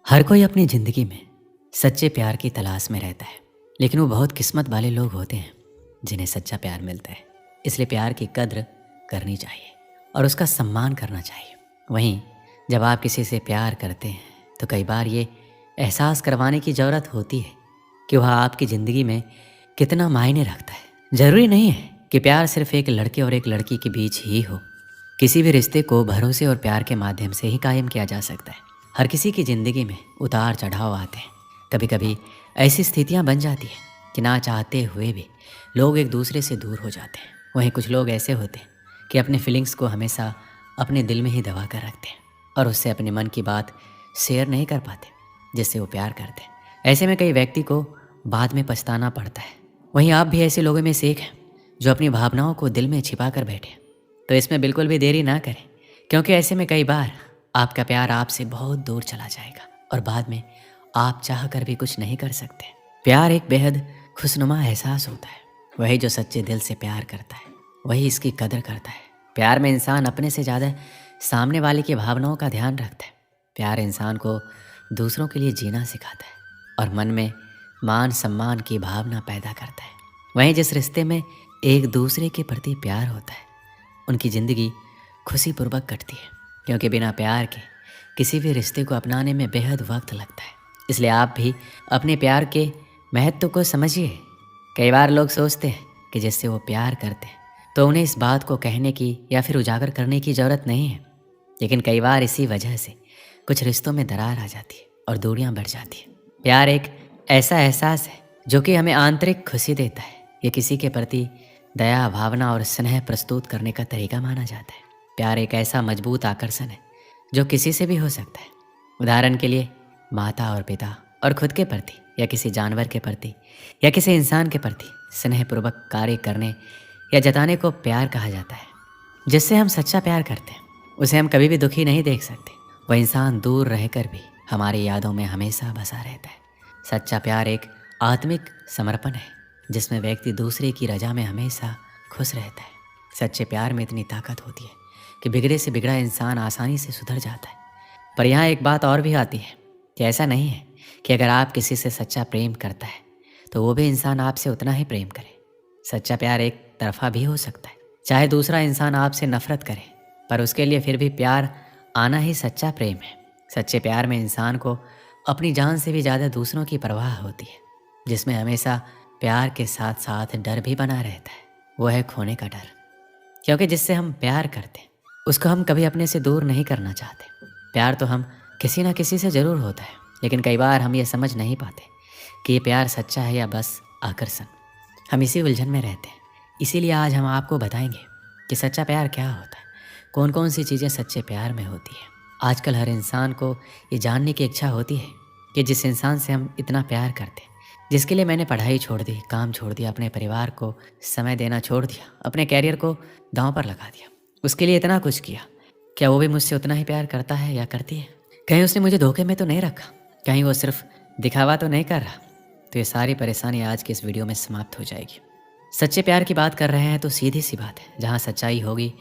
हर कोई अपनी ज़िंदगी में सच्चे प्यार की तलाश में रहता है, लेकिन वो बहुत किस्मत वाले लोग होते हैं जिन्हें सच्चा प्यार मिलता है। इसलिए प्यार की कद्र करनी चाहिए और उसका सम्मान करना चाहिए। वहीं जब आप किसी से प्यार करते हैं तो कई बार ये एहसास करवाने की ज़रूरत होती है कि वह आपकी ज़िंदगी में कितना मायने रखता है। ज़रूरी नहीं है कि प्यार सिर्फ एक लड़के और एक लड़की के बीच ही हो। किसी भी रिश्ते को भरोसे और प्यार के माध्यम से ही कायम किया जा सकता है। हर किसी की ज़िंदगी में उतार चढ़ाव आते हैं। कभी कभी ऐसी स्थितियां बन जाती हैं कि ना चाहते हुए भी लोग एक दूसरे से दूर हो जाते हैं। वहीं कुछ लोग ऐसे होते हैं कि अपने फीलिंग्स को हमेशा अपने दिल में ही दबा कर रखते हैं और उससे अपने मन की बात शेयर नहीं कर पाते जिससे वो प्यार करते हैं। ऐसे में कई व्यक्ति को बाद में पछताना पड़ता है। वहीं आप भी ऐसे लोगों में से एक हैं जो अपनी भावनाओं को दिल में छिपा कर बैठे। तो इसमें बिल्कुल भी देरी ना करें, क्योंकि ऐसे में कई बार आपका प्यार आपसे बहुत दूर चला जाएगा और बाद में आप चाह कर भी कुछ नहीं कर सकते। प्यार एक बेहद खुशनुमा एहसास होता है। वही जो सच्चे दिल से प्यार करता है वही इसकी कदर करता है। प्यार में इंसान अपने से ज़्यादा सामने वाले की भावनाओं का ध्यान रखता है। प्यार इंसान को दूसरों के लिए जीना सिखाता है और मन में मान सम्मान की भावना पैदा करता है। वहीं जिस रिश्ते में एक दूसरे के प्रति प्यार होता है उनकी ज़िंदगी खुशीपूर्वक कटती है, क्योंकि बिना प्यार के किसी भी रिश्ते को अपनाने में बेहद वक्त लगता है। इसलिए आप भी अपने प्यार के महत्व को समझिए। कई बार लोग सोचते हैं कि जिससे वो प्यार करते हैं तो उन्हें इस बात को कहने की या फिर उजागर करने की ज़रूरत नहीं है, लेकिन कई बार इसी वजह से कुछ रिश्तों में दरार आ जाती है और दूरियां बढ़ जाती है। प्यार एक ऐसा एहसास है जो कि हमें आंतरिक खुशी देता है। ये किसी के प्रति दया, भावना और स्नेह प्रस्तुत करने का तरीका माना जाता है। प्यार एक ऐसा मजबूत आकर्षण है जो किसी से भी हो सकता है। उदाहरण के लिए माता और पिता और खुद के प्रति या किसी जानवर के प्रति या किसी इंसान के प्रति स्नेहपूर्वक कार्य करने या जताने को प्यार कहा जाता है। जिससे हम सच्चा प्यार करते हैं उसे हम कभी भी दुखी नहीं देख सकते। वह इंसान दूर रहकर भी हमारी यादों में हमेशा बसा रहता है। सच्चा प्यार एक आत्मिक समर्पण है जिसमें व्यक्ति दूसरे की रजा में हमेशा खुश रहता है। सच्चे प्यार में इतनी ताकत होती है कि बिगड़े से बिगड़ा इंसान आसानी से सुधर जाता है। पर यहाँ एक बात और भी आती है कि ऐसा नहीं है कि अगर आप किसी से सच्चा प्रेम करता है तो वो भी इंसान आपसे उतना ही प्रेम करे। सच्चा प्यार एक तरफा भी हो सकता है। चाहे दूसरा इंसान आपसे नफरत करे पर उसके लिए फिर भी प्यार आना ही सच्चा प्रेम है। सच्चे प्यार में इंसान को अपनी जान से भी ज़्यादा दूसरों की परवाह होती है, जिसमें हमेशा प्यार के साथ साथ डर भी बना रहता है। वो है खोने का डर, क्योंकि जिससे हम प्यार करते हैं उसको हम कभी अपने से दूर नहीं करना चाहते। प्यार तो हम किसी ना किसी से ज़रूर होता है, लेकिन कई बार हम ये समझ नहीं पाते कि ये प्यार सच्चा है या बस आकर्षण। हम इसी उलझन में रहते हैं। इसीलिए आज हम आपको बताएंगे कि सच्चा प्यार क्या होता है, कौन कौन सी चीज़ें सच्चे प्यार में होती है। आजकल हर इंसान को ये जानने की इच्छा होती है कि जिस इंसान से हम इतना प्यार करते हैं, जिसके लिए मैंने पढ़ाई छोड़ दी, काम छोड़ दिया, अपने परिवार को समय देना छोड़ दिया, अपने कैरियर को दांव पर लगा दिया, उसके लिए इतना कुछ किया, क्या वो भी मुझसे उतना ही प्यार करता है या करती है? कहीं उसने मुझे धोखे में तो नहीं रखा? कहीं वो सिर्फ दिखावा तो नहीं कर रहा? तो ये सारी परेशानी आज के इस वीडियो में समाप्त हो जाएगी। सच्चे प्यार की बात कर रहे हैं तो सीधी सी बात है, जहाँ सच्चाई होगी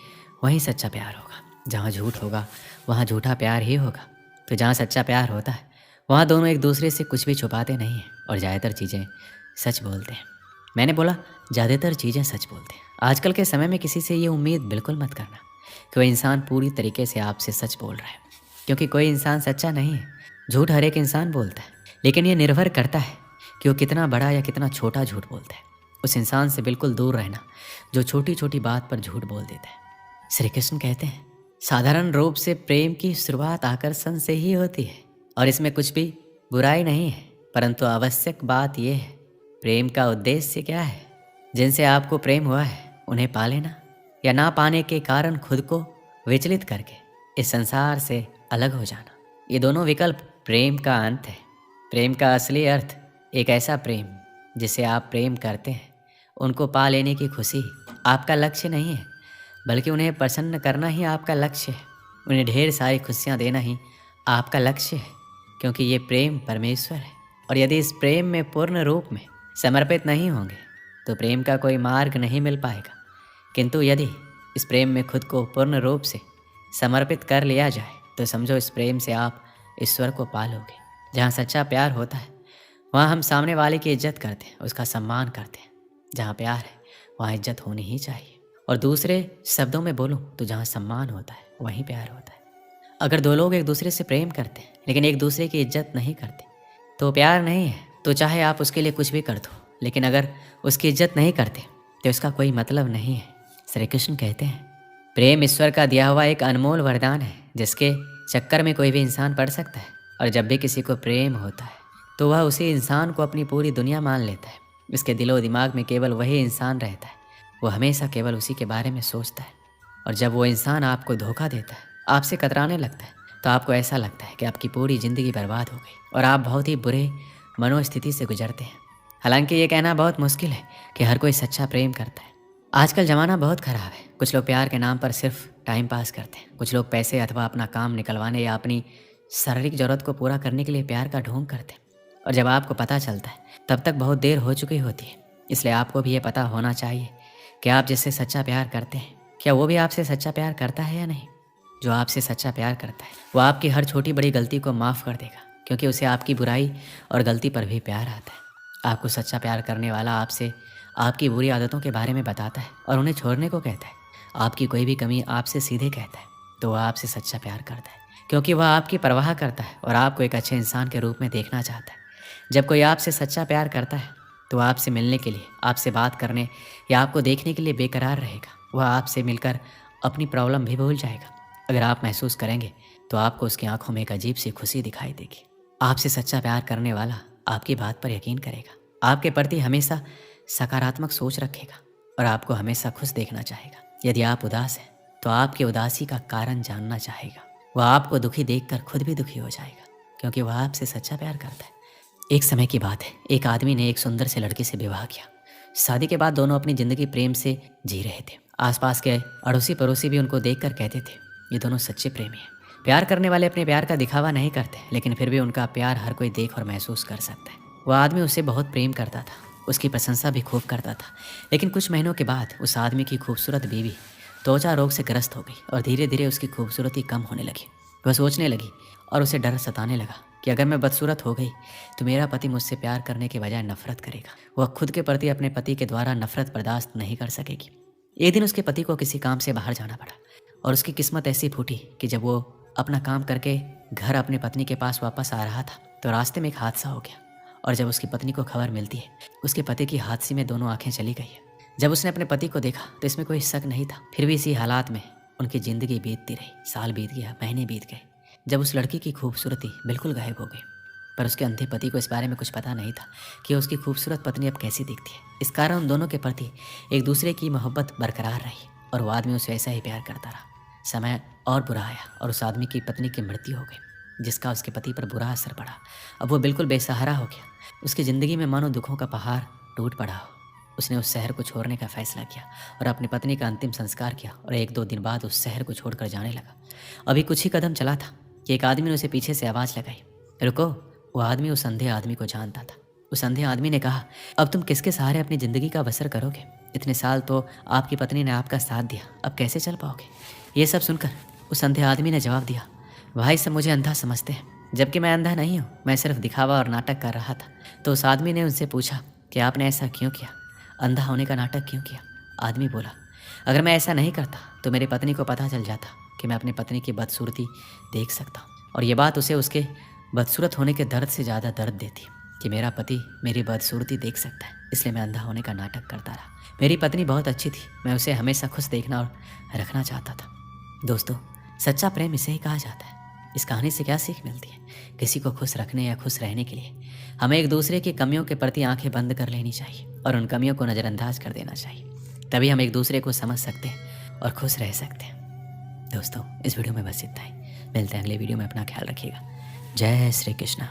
वहीं सच्चा प्यार होगा, जहाँ झूठ होगा वहाँ झूठा प्यार ही होगा। तो जहाँ सच्चा प्यार होता है वहाँ दोनों एक दूसरे से कुछ भी छुपाते नहीं हैं और ज़्यादातर चीज़ें सच बोलते हैं। मैंने बोला ज़्यादातर चीज़ें सच बोलते हैं। आजकल के समय में किसी से ये उम्मीद बिल्कुल मत करना कि वह इंसान पूरी तरीके से आपसे सच बोल रहा है, क्योंकि कोई इंसान सच्चा नहीं है। झूठ हर एक इंसान बोलता है, लेकिन ये निर्भर करता है कि वो कितना बड़ा या कितना छोटा झूठ बोलता है। उस इंसान से बिल्कुल दूर रहना जो छोटी छोटी बात पर झूठ बोल देता है। श्री कृष्ण कहते हैं, साधारण रूप से प्रेम की शुरुआत आकर्षण से ही होती है और इसमें कुछ भी बुराई नहीं है, परंतु आवश्यक बात यह है प्रेम का उद्देश्य क्या है। जिनसे आपको प्रेम हुआ है उन्हें पा लेना या ना पाने के कारण खुद को विचलित करके इस संसार से अलग हो जाना, ये दोनों विकल्प प्रेम का अंत है। प्रेम का असली अर्थ एक ऐसा प्रेम जिसे आप प्रेम करते हैं उनको पा लेने की खुशी आपका लक्ष्य नहीं है, बल्कि उन्हें प्रसन्न करना ही आपका लक्ष्य है। उन्हें ढेर सारी खुशियाँ देना ही आपका लक्ष्य है, क्योंकि ये प्रेम परमेश्वर है। और यदि इस प्रेम में पूर्ण रूप में समर्पित नहीं होंगे तो प्रेम का कोई मार्ग नहीं मिल पाएगा। किंतु यदि इस प्रेम में खुद को पूर्ण रूप से समर्पित कर लिया जाए तो समझो इस प्रेम से आप ईश्वर को पालोगे। जहाँ सच्चा प्यार होता है वहाँ हम सामने वाले की इज्जत करते हैं, उसका सम्मान करते हैं। जहाँ प्यार है वहाँ इज्जत होनी ही चाहिए। और दूसरे शब्दों में बोलूँ तो जहाँ सम्मान होता है वहीं प्यार होता है। अगर दो लोग एक दूसरे से प्रेम करते हैं लेकिन एक दूसरे की इज्जत नहीं करते तो प्यार नहीं है। तो चाहे आप उसके लिए कुछ भी कर दो, लेकिन अगर उसकी इज्जत नहीं करते तो इसका कोई मतलब नहीं है। श्री कृष्ण कहते हैं, प्रेम ईश्वर का दिया हुआ एक अनमोल वरदान है जिसके चक्कर में कोई भी इंसान पड़ सकता है। और जब भी किसी को प्रेम होता है तो वह उसी इंसान को अपनी पूरी दुनिया मान लेता है। इसके दिलो दिमाग में केवल वही इंसान रहता है। वो हमेशा केवल उसी के बारे में सोचता है। और जब वो इंसान आपको धोखा देता है, आपसे कतराने लगता है, तो आपको ऐसा लगता है कि आपकी पूरी ज़िंदगी बर्बाद हो गई और आप बहुत ही बुरे मनोस्थिति से गुजरते हैं। हालांकि ये कहना बहुत मुश्किल है कि हर कोई सच्चा प्रेम करता है। आजकल ज़माना बहुत ख़राब है। कुछ लोग प्यार के नाम पर सिर्फ टाइम पास करते हैं। कुछ लोग पैसे अथवा अपना काम निकलवाने या अपनी शारीरिक ज़रूरत को पूरा करने के लिए प्यार का ढोंग करते हैं। और जब आपको पता चलता है तब तक बहुत देर हो चुकी होती है। इसलिए आपको भी ये पता होना चाहिए कि आप जिससे सच्चा प्यार करते हैं, क्या वो भी आपसे सच्चा प्यार करता है या नहीं। जो आपसे सच्चा प्यार करता है वो आपकी हर छोटी बड़ी गलती को माफ़ कर देगा, क्योंकि उसे आपकी बुराई और गलती पर भी प्यार आता है। आपको सच्चा प्यार करने वाला आपसे आपकी बुरी आदतों के बारे में बताता है और उन्हें छोड़ने को कहता है। आपकी कोई भी कमी आपसे सीधे कहता है तो वह आपसे सच्चा प्यार करता है, क्योंकि वह आपकी परवाह करता है और आपको एक अच्छे इंसान के रूप में देखना चाहता है। जब कोई आपसे सच्चा प्यार करता है तो आपसे मिलने के लिए, आपसे बात करने या आपको देखने के लिए बेकरार रहेगा। वह आपसे मिलकर अपनी प्रॉब्लम भी भूल जाएगा। अगर आप महसूस करेंगे तो आपको उसकी आंखों में एक अजीब सी खुशी दिखाई देगी। आपसे सच्चा प्यार करने वाला आपकी बात पर यकीन करेगा, आपके प्रति हमेशा सकारात्मक सोच रखेगा और आपको हमेशा खुश देखना चाहेगा। यदि आप उदास हैं तो आपकी उदासी का कारण जानना चाहेगा। वह आपको दुखी देखकर खुद भी दुखी हो जाएगा, क्योंकि वह आपसे सच्चा प्यार करता है। एक समय की बात है, एक आदमी ने एक सुंदर से लड़की से विवाह किया। शादी के बाद दोनों अपनी ज़िंदगी प्रेम से जी रहे थे। आसपास के अड़ोसी पड़ोसी भी उनको देखकर कहते थे, ये दोनों सच्चे प्रेमी हैं। प्यार करने वाले अपने प्यार का दिखावा नहीं करते, लेकिन फिर भी उनका प्यार हर कोई देख और महसूस कर सकता है। वह आदमी उसे बहुत प्रेम करता था, उसकी प्रशंसा भी खूब करता था। लेकिन कुछ महीनों के बाद उस आदमी की खूबसूरत बीवी त्वचा रोग से ग्रस्त हो गई और धीरे धीरे उसकी खूबसूरती कम होने लगी। वह सोचने लगी और उसे डर सताने लगा कि अगर मैं बदसूरत हो गई तो मेरा पति मुझसे प्यार करने के बजाय नफरत करेगा। वह खुद के प्रति अपने पति के द्वारा नफरत बर्दाश्त नहीं कर सकेगी। एक दिन उसके पति को किसी काम से बाहर जाना पड़ा और उसकी किस्मत ऐसी फूटी कि जब वो अपना काम करके घर अपनी पत्नी के पास वापस आ रहा था तो रास्ते में एक हादसा हो गया। और जब उसकी पत्नी को खबर मिलती है, उसके पति की हादसे में दोनों आंखें चली गई है। जब उसने अपने पति को देखा तो इसमें कोई शक नहीं था। फिर भी इसी हालात में उनकी ज़िंदगी बीतती रही। साल बीत गया, महीने बीत गए। जब उस लड़की की खूबसूरती बिल्कुल गायब हो गई, पर उसके अंधे पति को इस बारे में कुछ पता नहीं था कि उसकी खूबसूरत पत्नी अब कैसी दिखती है। इस कारण उन दोनों के प्रति एक दूसरे की मोहब्बत बरकरार रही और वो आदमी उसे ऐसा ही प्यार करता रहा। समय और बुरा आया और उस आदमी की पत्नी की मृत्यु हो गई, जिसका उसके पति पर बुरा असर पड़ा। अब वो बिल्कुल बेसहारा हो गया। उसकी ज़िंदगी में मानो दुखों का पहाड़ टूट पड़ा हो। उसने उस शहर को छोड़ने का फैसला किया और अपनी पत्नी का अंतिम संस्कार किया और 1-2 दिन बाद उस शहर को छोड़कर जाने लगा। अभी कुछ ही कदम चला था कि एक आदमी ने उसे पीछे से आवाज़ लगाई, रुको। वो आदमी उस अंधे आदमी को जानता था। उस अंधे आदमी ने कहा, अब तुम किसके सहारे अपनी ज़िंदगी का बसर करोगे? इतने साल तो आपकी पत्नी ने आपका साथ दिया, अब कैसे चल पाओगे? ये सब सुनकर उस अंधे आदमी ने जवाब दिया, भाई सब मुझे अंधा समझते हैं, जबकि मैं अंधा नहीं हूँ। मैं सिर्फ दिखावा और नाटक कर रहा था। तो उस आदमी ने उनसे पूछा कि आपने ऐसा क्यों किया, अंधा होने का नाटक क्यों किया? आदमी बोला, अगर मैं ऐसा नहीं करता तो मेरी पत्नी को पता चल जाता कि मैं अपनी पत्नी की बदसूरती देख सकता हूँ, और ये बात उसे उसके बदसूरत होने के दर्द से ज़्यादा दर्द देती कि मेरा पति मेरी बदसूरती देख सकता है, इसलिए मैं अंधा होने का नाटक करता रहा। मेरी पत्नी बहुत अच्छी थी, मैं उसे हमेशा खुश देखना और रखना चाहता था। दोस्तों, सच्चा प्रेम इसे ही कहा जाता है। इस कहानी से क्या सीख मिलती है? किसी को खुश रखने या खुश रहने के लिए हमें एक दूसरे की कमियों के प्रति आंखें बंद कर लेनी चाहिए और उन कमियों को नज़रअंदाज कर देना चाहिए। तभी हम एक दूसरे को समझ सकते हैं और खुश रह सकते हैं। दोस्तों, इस वीडियो में बस इतना ही। मिलते हैं अगले वीडियो में। अपना ख्याल रखिएगा। जय श्री कृष्णा।